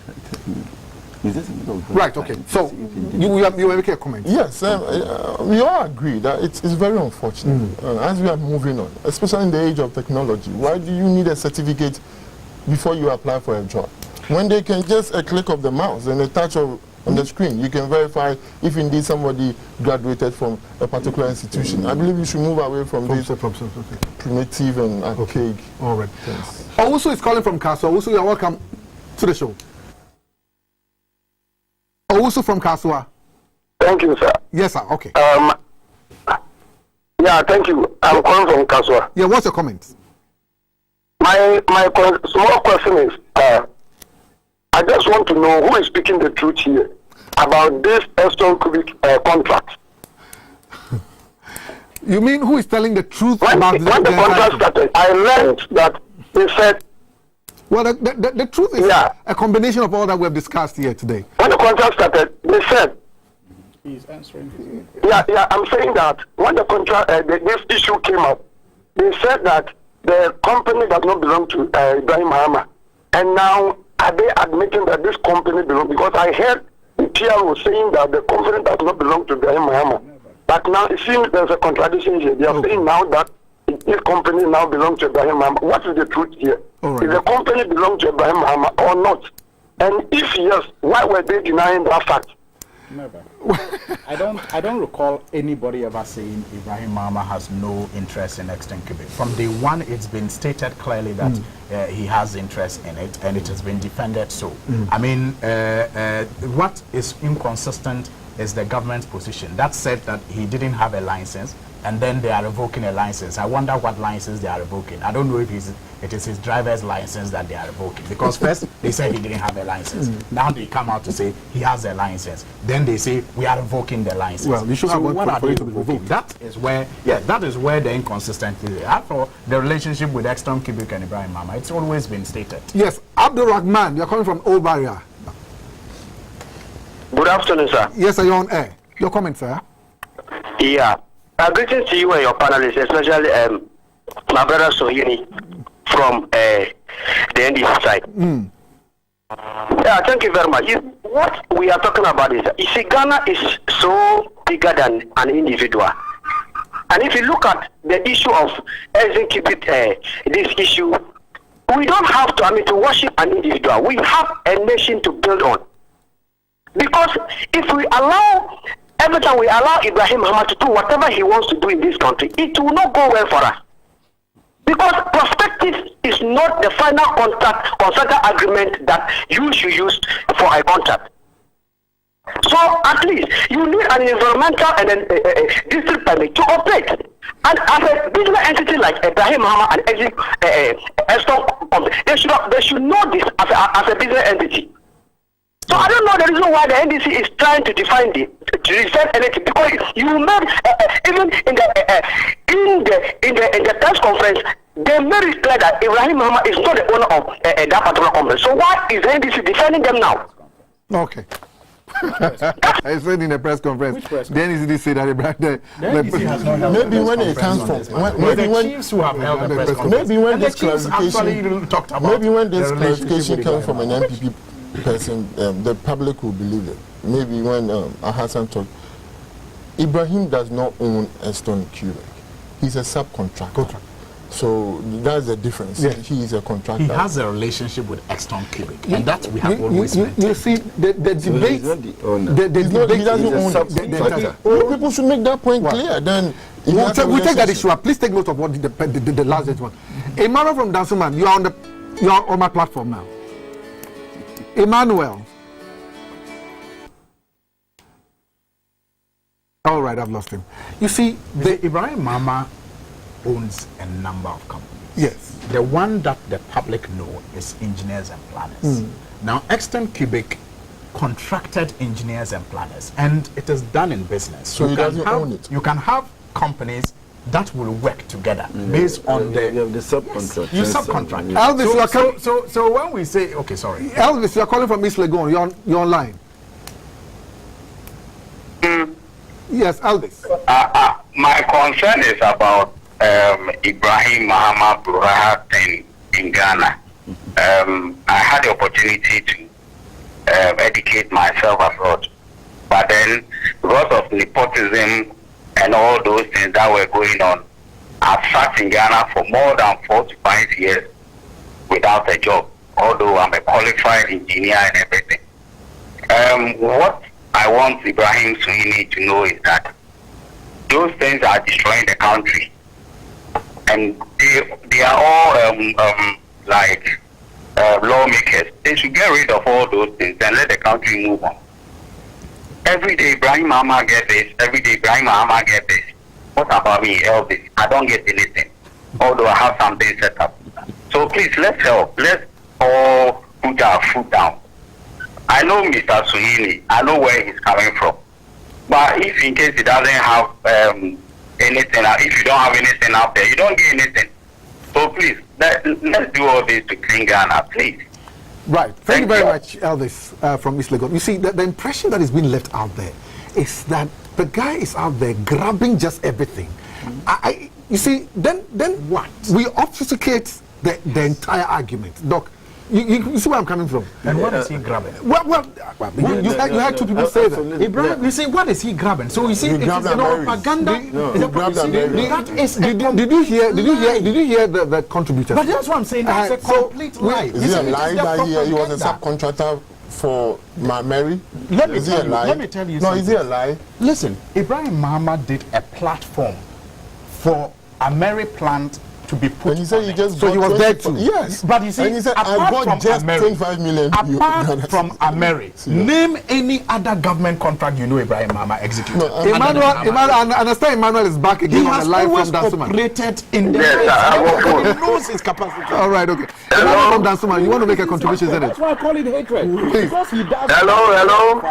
S1: Right, okay. So, you were making a comment.
S2: Yes, we all agree that it's very unfortunate as we are moving on, especially in the age of technology. Why do you need a certificate before you apply for a job? When they can just a click of the mouse and a touch on the screen, you can verify if indeed somebody graduated from a particular institution. I believe we should move away from this primitive and archaic.
S1: All right. Owusu is calling from Kaswa. Owusu, you are welcome to the show. Owusu from Kaswa.
S9: Thank you, sir.
S1: Yes, sir. Okay.
S9: Yeah, thank you. I'm calling from Kaswa.
S1: Yeah, what's your comment?
S9: My small question is, I just want to know who is speaking the truth here about this Eston Cubic contract.
S1: You mean who is telling the truth
S9: about the contract started? I learned that they said.
S1: Well, the truth is a combination of all that we have discussed here today.
S9: When the contract started, they said.
S3: He's answering.
S9: Yeah, I'm saying that when the contract, this issue came up, they said that the company does not belong to Ibrahim Mahama. And now, are they admitting that this company belongs? Because I heard the PRO saying that the company does not belong to Ibrahim Mahama. But now it seems there's a contradiction here. They are saying now that this company now belongs to Ibrahim Mahama. What is the truth here? Right. Is the company belong to Ibrahim Mahama or not? And if yes, why were they denying that fact?
S3: Never. I don't recall anybody ever saying Ibrahim Mahama has no interest in Exton Cubic. From day one, it's been stated clearly that he has interest in it, and it has been defended so. I mean, what is inconsistent is the government's position. That said that he didn't have a license, and then they are revoking a license. I wonder what license they are revoking. I don't know if it is his driver's license that they are revoking. Because first, they said he didn't have a license. Now they come out to say he has a license. Then they say, we are revoking the license.
S1: Well, you should have
S3: what are they
S1: to be revoked.
S3: That is where the inconsistency is. After the relationship with Exton Cubic and Ibrahim Mahama, it's always been stated.
S1: Yes, Abdul Rahman, you're coming from Old Barrier.
S9: Good afternoon, sir.
S1: Yes, sir, you're on air. Your comment, sir?
S9: Yeah. Greetings to you and your panelists, especially my brother Sohini from the NDC side. Yeah, thank you very much. What we are talking about is, you see, Ghana is so bigger than an individual. And if you look at the issue of executing this issue, we don't have to worship an individual. We have a nation to build on. Because if we allow, every time we allow Ibrahim Mahama to do whatever he wants to do in this country, it will not go well for us. Because prospective is not the final contract agreement that you should use for a contract. So at least you need an environmental and a district permit to operate. And as a business entity like Ibrahim Mahama and Eston, they should know this as a business entity. So I don't know the reason why the NDC is trying to define to defend anything, because you made even in the press conference they made it clear that Ibrahim Mahama is not the owner of that particular company. So why is the NDC defending them now?
S1: Okay. I said in a press conference. The NDC said that
S2: maybe when it comes from maybe when
S3: chiefs who have held the press conference,
S2: maybe when this
S3: clarification
S2: talked about maybe when this clarification comes from an MPP person, the public will believe it. Maybe when Hassan talked, Ibrahim does not own Eston Quebec. He's a subcontractor. So that's the difference. Yeah. He is a contractor.
S3: He has a relationship with Exton Quebec, and that we have always maintained.
S1: You see, the debate.
S2: He doesn't own it. People should make that point clear. Then
S1: we take that issue up. Please take note of what the last one. Emmanuel from Dansuman, you are on my platform now. Emmanuel. All right, I've lost him. You see,
S3: Ibrahim Mahama owns a number of companies.
S1: Yes.
S3: The one that the public know is Engineers and Planners. Now, Exton Quebec contracted engineers and planners, and it is done in business.
S2: So he doesn't own it.
S3: You can have companies that will work together based on
S4: the subcontract.
S3: You subcontract.
S1: Elvis,
S3: so when we say, okay, sorry.
S1: Elvis, you are calling from East Legon. You're online. Yes, Elvis.
S9: My concern is about Ibrahim Mahama Buraha thing in Ghana. I had the opportunity to educate myself abroad, but then because of nepotism and all those things that were going on, I've sat in Ghana for more than 4 to 5 years without a job, although I'm a qualified engineer and everything. What I want Ibrahim Suhuyini to know is that those things are destroying the country, and they are all like lawmakers. They should get rid of all those things and let the country move on. Every day Ibrahim Mahama get this, every day Ibrahim Mahama get this. What about me, Elvis? I don't get anything, although I have something set up. So please, let's help. Let's all put our foot down. I know Mr. Suhuyini, I know where he's coming from. But if in case he doesn't have anything, if you don't have anything out there, you don't get anything. So please, let's do all this to clean Ghana, please.
S1: Right. Thank you very much, Elvis, from East Legon. You see, the impression that is being left out there is that the guy is out there grabbing just everything. You see, then what? We obfuscate the entire argument. Doc, you see where I'm coming from?
S3: And what is he grabbing?
S1: Well, you had two people say that.
S3: Ibrahim, you see, what is he grabbing? So you see, it's propaganda.
S1: Did you hear the contributor?
S3: But that's what I'm saying. That's a complete lie.
S2: Is it a lie that he was a subcontractor for Mary?
S3: Let me tell you
S2: no,
S3: something.
S2: Is it a lie?
S3: Listen, Ibrahim Mahama did a platform for a Mary plant to be put.
S2: And he said he just
S1: so he was there too.
S2: Yes,
S3: but you see,
S2: and he said I got just 25 million.
S3: Apart from Ameri, name any other government contract you know Ibrahim Mahama executed.
S1: No, Emmanuel, I understand Emmanuel is back again on the line from Dansuman.
S3: Operated in the
S9: he
S3: knows his capacity.
S1: All right, okay. Emmanuel from Dansuman, you want to make a contribution, isn't it?
S6: That's why I call it hatred. Because he does.
S9: Hello.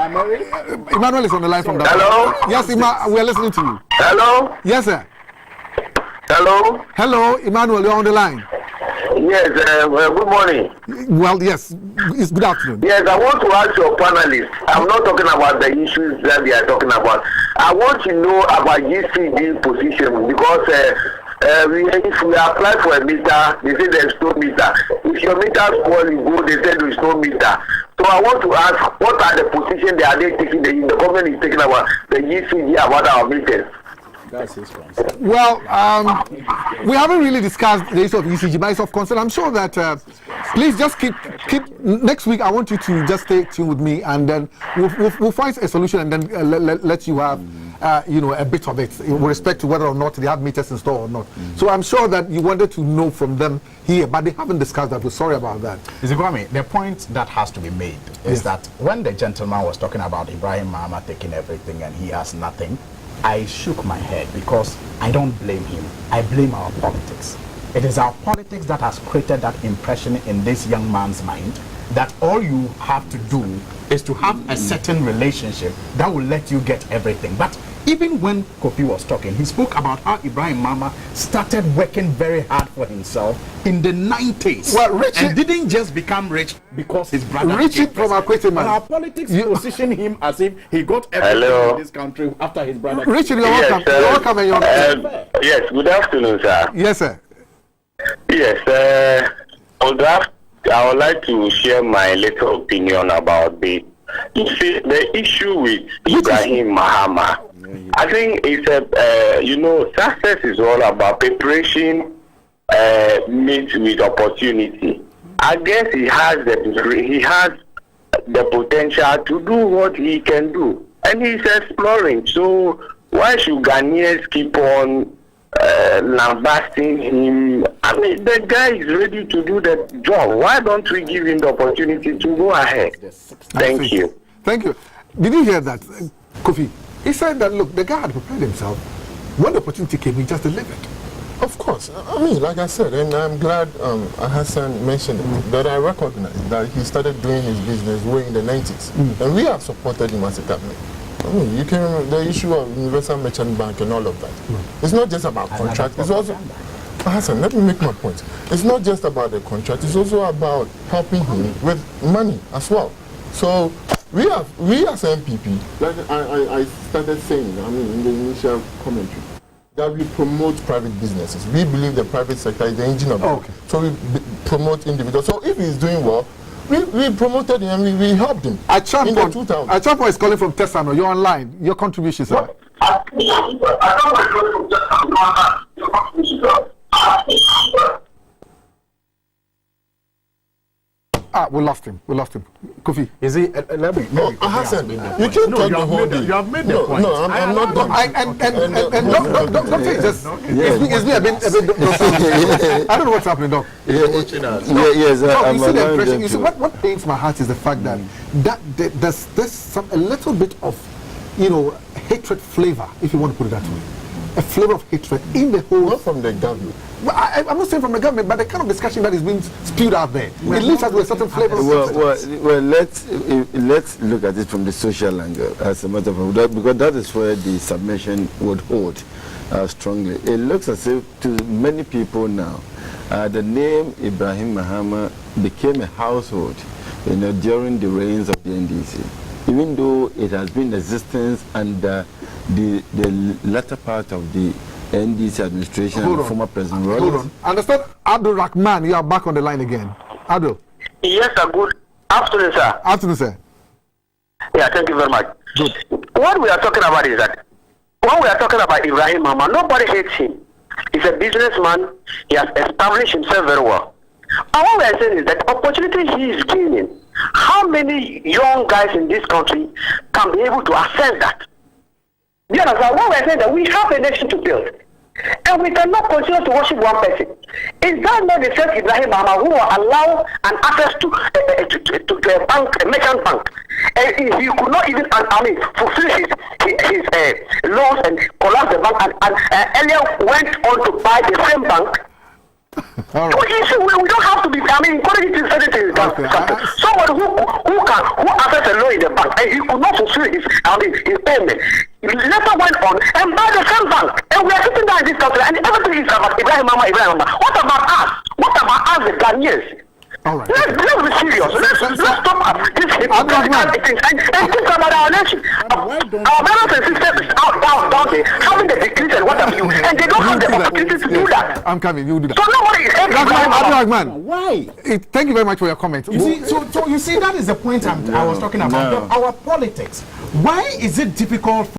S1: Emmanuel is on the line from Dansuman.
S9: Hello.
S1: Yes, we are listening to you.
S9: Hello.
S1: Yes, sir.
S9: Hello,
S1: Emmanuel, you're on the line.
S9: Yes, good morning.
S1: Well, yes, it's good afternoon.
S9: Yes, I want to ask your panelists. I'm not talking about the issues that they are talking about. I want to know about GCG position because if we apply for a meter, they say there's no meter. If your meter spoil, you go, they say there's no meter. So I want to ask, what are the positions they are taking? The government is taking about the GCG about our meters.
S6: That's his concern.
S1: Well, we haven't really discussed the issue of ECG, but it's of concern. I'm sure that please just keep next week. I want you to just stay tuned with me, and then we'll find a solution, and then let you have a bit of it with respect to whether or not they have meters installed or not. So I'm sure that you wanted to know from them here, but they haven't discussed that. We're sorry about that.
S3: Kwame, the point that has to be made is that when the gentleman was talking about Ibrahim Mahama taking everything and he has nothing, I shook my head because I don't blame him. I blame our politics. It is our politics that has created that impression in this young man's mind that all you have to do is to have a certain relationship that will let you get everything. But even when Kofi was talking, he spoke about how Ibrahim Mama started working very hard for himself in the 90s.
S1: Well, Richard,
S3: and didn't just become rich because his brother.
S1: Richard from Akwete,
S3: but our politics position him as if he got everything in this country after his brother.
S1: Richard, you're welcome. You're welcome, and you're
S9: yes, good afternoon, sir.
S1: Yes, sir.
S9: Yes, I would like to share my little opinion about the issue with Ibrahim Mahama. I think it's success is all about preparation meets with opportunity. I guess he has the potential to do what he can do, and he's exploring. So why should Ghanaians keep on lambasting him? I mean, the guy is ready to do the job. Why don't we give him the opportunity to go ahead? Thank you.
S1: Thank you. Did you hear that, Kofi? He said that, look, the guy had prepared himself. When the opportunity came, he just delivered.
S2: Of course. I mean, like I said, and I'm glad Hassan mentioned it, that I recognize that he started doing his business way in the 90s. And we have supported him as a government. I mean, you can remember the issue of Universal Merchant Bank and all of that. It's not just about contract. It's also, Hassan, let me make my point. It's not just about the contract. It's also about helping him with money as well. So we as MPP, like I started saying, I mean, in the initial commentary, that we promote private businesses. We believe the private sector is the engine of it. So we promote individuals. So if he's doing well, we promoted him and we helped him.
S1: Achapo is calling from Tesano. You're online. Your contribution, sir. We lost him. Kofi.
S3: Is he?
S2: Hassan, you can't talk the whole day.
S3: You have made the point.
S2: No, I'm not done.
S1: Don't say just. It's me a bit. I don't know what's happening, Doc.
S4: Yes,
S1: you see, what pains my heart is the fact that there's a little bit of, hatred flavor, if you want to put it that way. A flavor of hatred in the whole.
S2: Not from the government.
S1: Well, I'm not saying from the government, but the kind of discussion that is being spewed out there, it leads us to a certain flavor.
S4: Well, let's look at it from the social angle, as a matter of fact, because that is where the submission would hold strongly. It looks as if to many people now, the name Ibrahim Mahama became a household, during the reigns of the NDC. Even though it has been in existence under the latter part of the NDC administration and former President Rawlings.
S1: Hold on. Understand, Abdul Rahman, you are back on the line again. Abdul.
S9: Yes, sir. Good afternoon, sir.
S1: Afternoon, sir.
S9: Yeah, thank you very much.
S1: Good.
S9: What we are talking about is that when we are talking about Ibrahim Mama, nobody hates him. He's a businessman. He has established himself very well. And what we are saying is that opportunity he is gaining, how many young guys in this country can be able to access that? You understand? What we are saying is that we have a nation to build. And we cannot continue to worship one person. Is that not the same Ibrahim Mahama who will allow an access to a bank, a merchant bank? And he could not even, fulfill his loans and collapse the bank, and earlier went on to buy the same bank.
S1: All right.
S9: We don't have to be, encouraging to certain things. Somebody who access a loan in the bank and he could not fulfill his payment, later went on and buy the same bank. And we are sitting down in this country and everything is about Ibrahim Mama. What about us? What about us, the Ghanaians?
S1: All right.
S9: Let's be serious. Let's stop this hypocritical things and think about our nation. Our brothers and sisters down there having the degrees and what have you, and they don't have the opportunity to do that.
S1: I'm coming. You do that.
S9: So nobody is
S1: Abdul.
S3: Why?
S1: Thank you very much for your comment.
S3: You see, so you see, that is the point I was talking about. Our politics. Why is it difficult